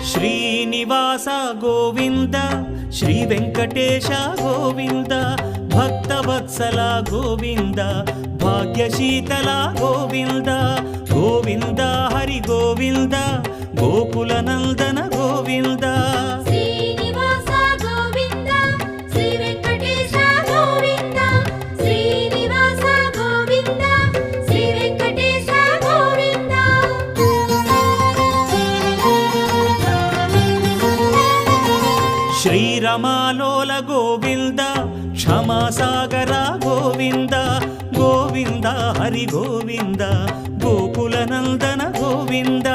Srinivasa Govinda Shri Venkatesha Govinda Bhaktavatsala Govinda భాగ్యశీతల Govinda Govinda Hari Govinda Gokula Nandana Govinda Srinivasa Govinda Shri Venkatesha Govinda Srinivasa Govinda Shri Venkatesha Govinda శ్రీరమాలోల Govinda క్షమాసాగర Govinda Govinda Hari Govinda Gokula Nandana Govinda